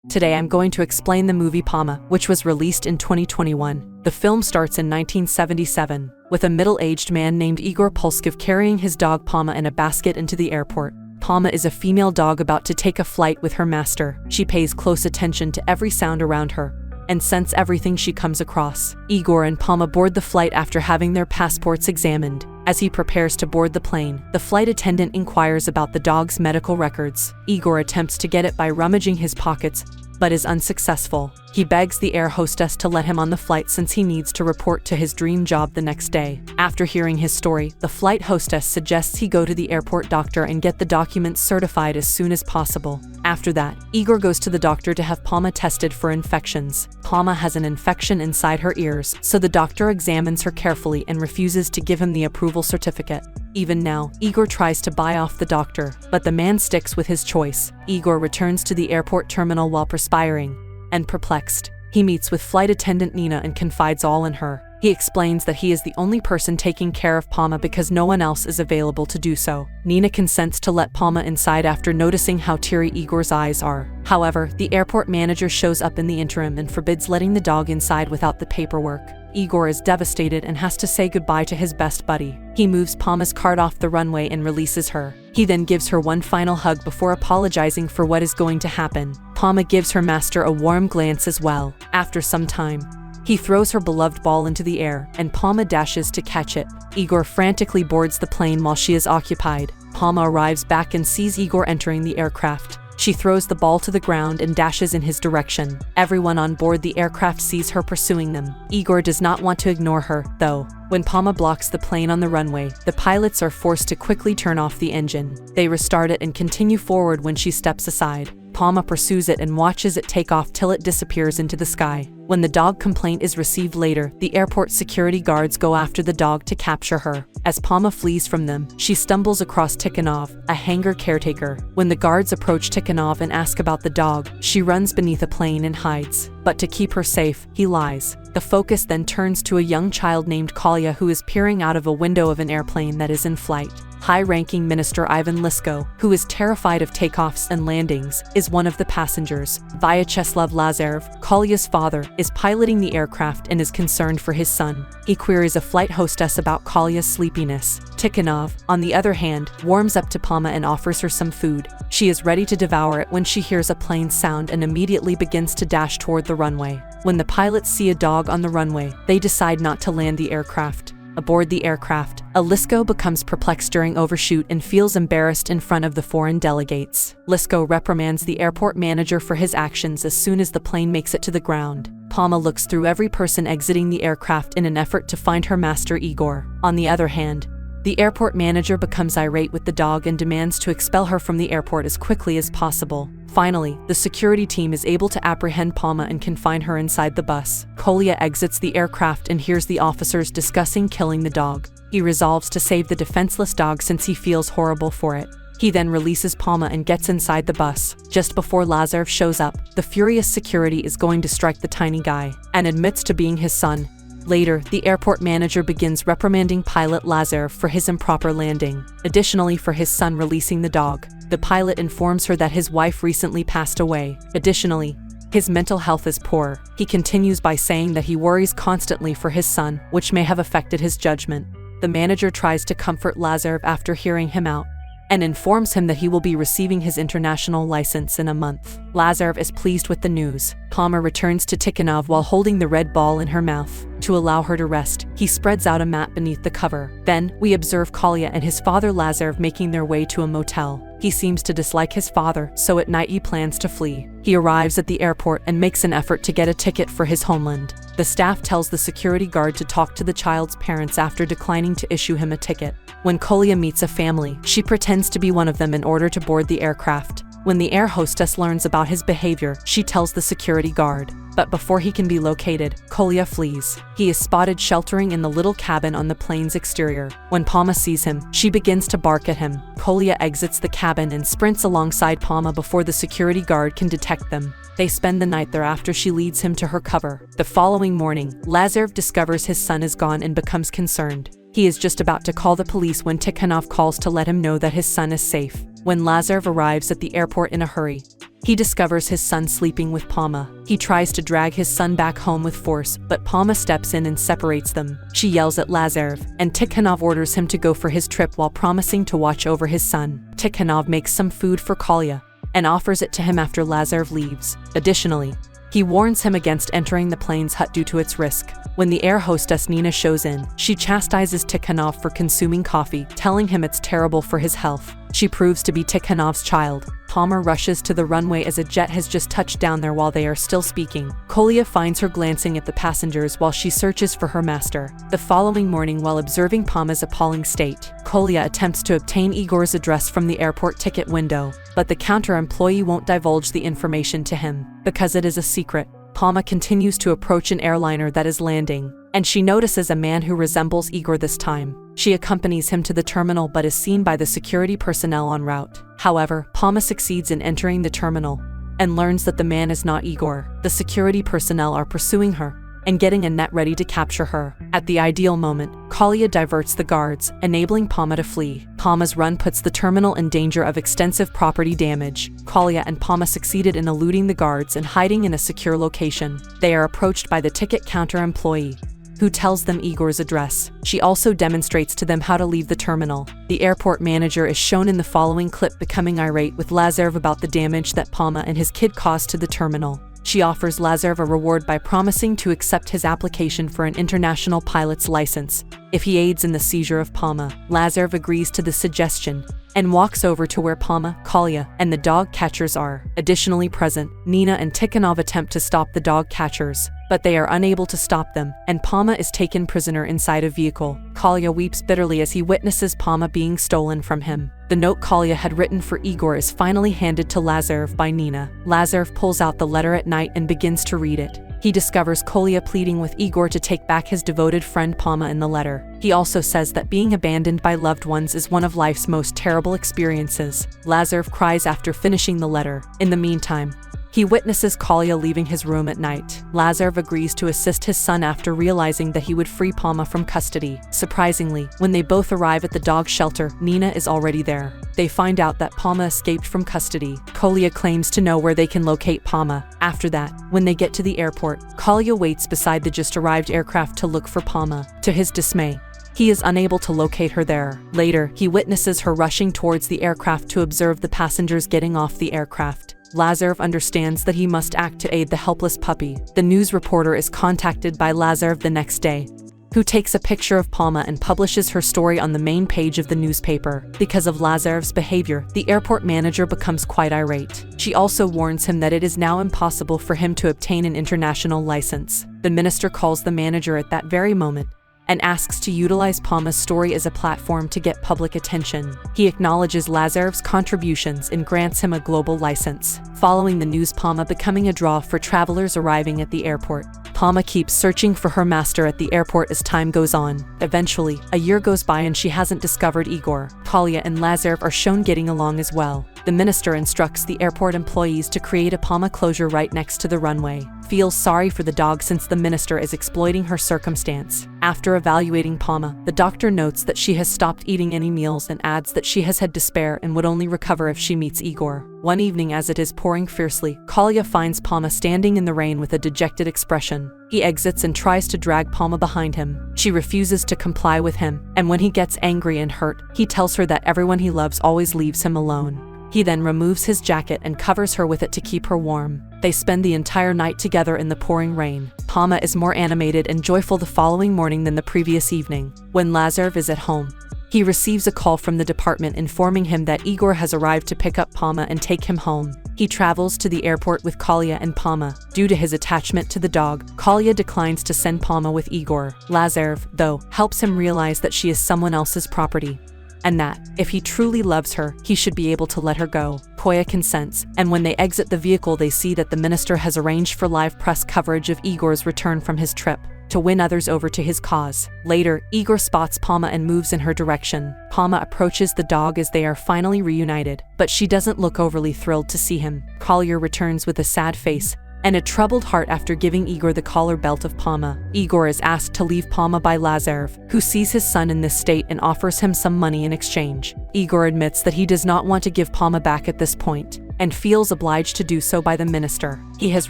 Today I'm going to explain the movie Palma, which was released in 2021. The film starts in 1977, with a middle-aged man named Igor Polskiv carrying his dog Palma in a basket into the airport. Palma is a female dog about to take a flight with her master. She pays close attention to every sound around her and scents everything she comes across. Igor and Palma board the flight after having their passports examined. As he prepares to board the plane, the flight attendant inquires about the dog's medical records. Igor attempts to get it by rummaging his pockets, but is unsuccessful. He begs the air hostess to let him on the flight since he needs to report to his dream job the next day. After hearing his story, the flight hostess suggests he go to the airport doctor and get the documents certified as soon as possible. After that, Igor goes to the doctor to have Palma tested for infections. Palma has an infection inside her ears, so the doctor examines her carefully and refuses to give him the approval certificate. Even now, Igor tries to buy off the doctor, but the man sticks with his choice. Igor returns to the airport terminal while perspiring and perplexed. He meets with flight attendant Nina and confides all in her. He explains that he is the only person taking care of Palma because no one else is available to do so. Nina consents to let Palma inside after noticing how teary Igor's eyes are. However, the airport manager shows up in the interim and forbids letting the dog inside without the paperwork. Igor is devastated and has to say goodbye to his best buddy. He moves Palma's cart off the runway and releases her. He then gives her one final hug before apologizing for what is going to happen. Palma gives her master a warm glance as well. After some time, he throws her beloved ball into the air, and Palma dashes to catch it. Igor frantically boards the plane while she is occupied. Palma arrives back and sees Igor entering the aircraft. She throws the ball to the ground and dashes in his direction. Everyone on board the aircraft sees her pursuing them. Igor does not want to ignore her, though. When Palma blocks the plane on the runway, the pilots are forced to quickly turn off the engine. They restart it and continue forward when she steps aside. Palma pursues it and watches it take off till it disappears into the sky. When the dog complaint is received later, the airport security guards go after the dog to capture her. As Palma flees from them, she stumbles across Tikhonov, a hangar caretaker. When the guards approach Tikhonov and ask about the dog, she runs beneath a plane and hides. But to keep her safe, he lies. The focus then turns to a young child named Kolya who is peering out of a window of an airplane that is in flight. High-ranking Minister Ivan Lisko, who is terrified of takeoffs and landings, is one of the passengers. Vyacheslav Lazarev, Kolya's father, is piloting the aircraft and is concerned for his son. He queries a flight hostess about Kolya's sleepiness. Tikhonov, on the other hand, warms up to Palma and offers her some food. She is ready to devour it when she hears a plane sound and immediately begins to dash toward the runway. When the pilots see a dog on the runway, they decide not to land the aircraft. Aboard the aircraft, Lisko becomes perplexed during overshoot and feels embarrassed in front of the foreign delegates. Lisko reprimands the airport manager for his actions as soon as the plane makes it to the ground. Palma looks through every person exiting the aircraft in an effort to find her master Igor. On the other hand, the airport manager becomes irate with the dog and demands to expel her from the airport as quickly as possible. Finally, the security team is able to apprehend Palma and confine her inside the bus. Kolya exits the aircraft and hears the officers discussing killing the dog. He resolves to save the defenseless dog since he feels horrible for it. He then releases Palma and gets inside the bus. Just before Lazarev shows up, the furious security is going to strike the tiny guy, and admits to being his son. Later, the airport manager begins reprimanding pilot Lazarev for his improper landing. Additionally, for his son releasing the dog, the pilot informs her that his wife recently passed away. Additionally, his mental health is poor. He continues by saying that he worries constantly for his son, which may have affected his judgment. The manager tries to comfort Lazarev after hearing him out, and informs him that he will be receiving his international license in a month. Lazarev is pleased with the news. Palma returns to Tikhonov while holding the red ball in her mouth. To allow her to rest, he spreads out a mat beneath the cover. Then, we observe Kolya and his father Lazarev making their way to a motel. He seems to dislike his father, so at night he plans to flee. He arrives at the airport and makes an effort to get a ticket for his homeland. The staff tells the security guard to talk to the child's parents after declining to issue him a ticket. When Kolya meets a family, she pretends to be one of them in order to board the aircraft. When the air hostess learns about his behavior, she tells the security guard. But before he can be located, Kolya flees. He is spotted sheltering in the little cabin on the plane's exterior. When Palma sees him, she begins to bark at him. Kolya exits the cabin and sprints alongside Palma before the security guard can detect them. They spend the night there after she leads him to her cover. The following morning, Lazarev discovers his son is gone and becomes concerned. He is just about to call the police when Tikhonov calls to let him know that his son is safe. When Lazarev arrives at the airport in a hurry, He discovers his son sleeping with Palma. He tries to drag his son back home with force, but Palma steps in and separates them. She yells at Lazarev, and Tikhanov orders him to go for his trip while promising to watch over his son. Tikhanov makes some food for Kolya and offers it to him after Lazarev leaves. Additionally, he warns him against entering the plane's hut due to its risk. When the air hostess Nina shows in, she chastises Tikhanov for consuming coffee, telling him it's terrible for his health. She proves to be Tikhanov's child. Palma rushes to the runway as a jet has just touched down there while they are still speaking. Kolya finds her glancing at the passengers while she searches for her master. The following morning, while observing Palma's appalling state, Kolya attempts to obtain Igor's address from the airport ticket window, but the counter employee won't divulge the information to him because it is a secret. Palma continues to approach an airliner that is landing, and she notices a man who resembles Igor this time. She accompanies him to the terminal but is seen by the security personnel en route. However, Palma succeeds in entering the terminal and learns that the man is not Igor. The security personnel are pursuing her and getting a net ready to capture her. At the ideal moment, Kolya diverts the guards, enabling Palma to flee. Palma's run puts the terminal in danger of extensive property damage. Kolya and Palma succeeded in eluding the guards and hiding in a secure location. They are approached by the ticket counter employee, who tells them Igor's address. She also demonstrates to them how to leave the terminal. The airport manager is shown in the following clip becoming irate with Lazarev about the damage that Palma and his kid caused to the terminal. She offers Lazarev a reward by promising to accept his application for an international pilot's license if he aids in the seizure of Palma. Lazarev agrees to the suggestion and walks over to where Palma, Kolya, and the dog catchers are. Additionally present, Nina and Tikhanov attempt to stop the dog catchers, but they are unable to stop them, and Palma is taken prisoner inside a vehicle. Kolya weeps bitterly as he witnesses Palma being stolen from him. The note Kolya had written for Igor is finally handed to Lazarev by Nina. Lazarev pulls out the letter at night and begins to read it. He discovers Kolya pleading with Igor to take back his devoted friend Palma in the letter. He also says that being abandoned by loved ones is one of life's most terrible experiences. Lazarev cries after finishing the letter. In the meantime, he witnesses Kolya leaving his room at night. Lazarev agrees to assist his son after realizing that he would free Palma from custody. Surprisingly, when they both arrive at the dog shelter, Nina is already there. They find out that Palma escaped from custody. Kolya claims to know where they can locate Palma. After that, when they get to the airport, Kolya waits beside the just arrived aircraft to look for Palma. To his dismay, he is unable to locate her there. Later, he witnesses her rushing towards the aircraft to observe the passengers getting off the aircraft. Lazarev understands that he must act to aid the helpless puppy. The news reporter is contacted by Lazarev the next day, who takes a picture of Palma and publishes her story on the main page of the newspaper. Because of Lazarev's behavior, the airport manager becomes quite irate. She also warns him that it is now impossible for him to obtain an international license. The minister calls the manager at that very moment and asks to utilize Palma's story as a platform to get public attention. He acknowledges Lazarev's contributions and grants him a global license. Following the news, Palma becoming a draw for travelers arriving at the airport. Palma keeps searching for her master at the airport as time goes on. Eventually, a year goes by and she hasn't discovered Igor. Kolya and Lazarev are shown getting along as well. The minister instructs the airport employees to create a Palma closure right next to the runway. Feels sorry for the dog since the minister is exploiting her circumstance. After evaluating Palma, the doctor notes that she has stopped eating any meals and adds that she has had despair and would only recover if she meets Igor. One evening, as it is pouring fiercely, Kolya finds Palma standing in the rain with a dejected expression. He exits and tries to drag Palma behind him. She refuses to comply with him, and when he gets angry and hurt, he tells her that everyone he loves always leaves him alone. He then removes his jacket and covers her with it to keep her warm. They spend the entire night together in the pouring rain. Palma is more animated and joyful the following morning than the previous evening. When Lazarev is at home, he receives a call from the department informing him that Igor has arrived to pick up Palma and take him home. He travels to the airport with Kolya and Palma. Due to his attachment to the dog, Kolya declines to send Palma with Igor. Lazarev, though, helps him realize that she is someone else's property, and that, if he truly loves her, he should be able to let her go. Kolya consents, and when they exit the vehicle they see that the minister has arranged for live press coverage of Igor's return from his trip, to win others over to his cause. Later, Igor spots Palma and moves in her direction. Palma approaches the dog as they are finally reunited, but she doesn't look overly thrilled to see him. Kolya returns with a sad face and a troubled heart after giving Igor the collar belt of Pama. Igor is asked to leave Pama by Lazarev, who sees his son in this state and offers him some money in exchange. Igor admits that he does not want to give Pama back at this point, and feels obliged to do so by the minister. He has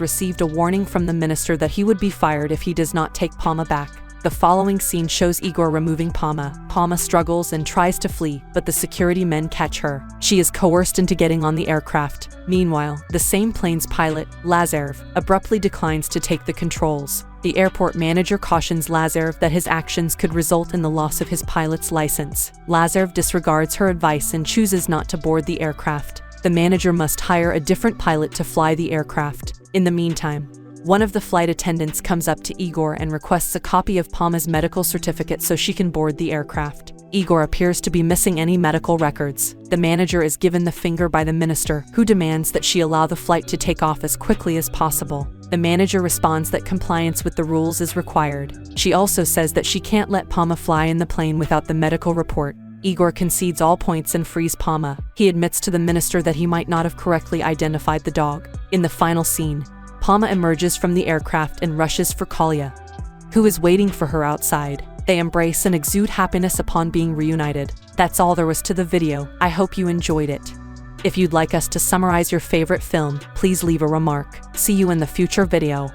received a warning from the minister that he would be fired if he does not take Pama back. The following scene shows Igor removing Pama. Pama struggles and tries to flee, but the security men catch her. She is coerced into getting on the aircraft. Meanwhile, the same plane's pilot, Lazarev, abruptly declines to take the controls. The airport manager cautions Lazarev that his actions could result in the loss of his pilot's license. Lazarev disregards her advice and chooses not to board the aircraft. The manager must hire a different pilot to fly the aircraft. In the meantime, one of the flight attendants comes up to Igor and requests a copy of Pama's medical certificate so she can board the aircraft. Igor appears to be missing any medical records. The manager is given the finger by the minister, who demands that she allow the flight to take off as quickly as possible. The manager responds that compliance with the rules is required. She also says that she can't let Pama fly in the plane without the medical report. Igor concedes all points and frees Pama. He admits to the minister that he might not have correctly identified the dog. In the final scene, Pama emerges from the aircraft and rushes for Kolya, who is waiting for her outside. They embrace and exude happiness upon being reunited. That's all there was to the video. I hope you enjoyed it. If you'd like us to summarize your favorite film, please leave a remark. See you in the future video.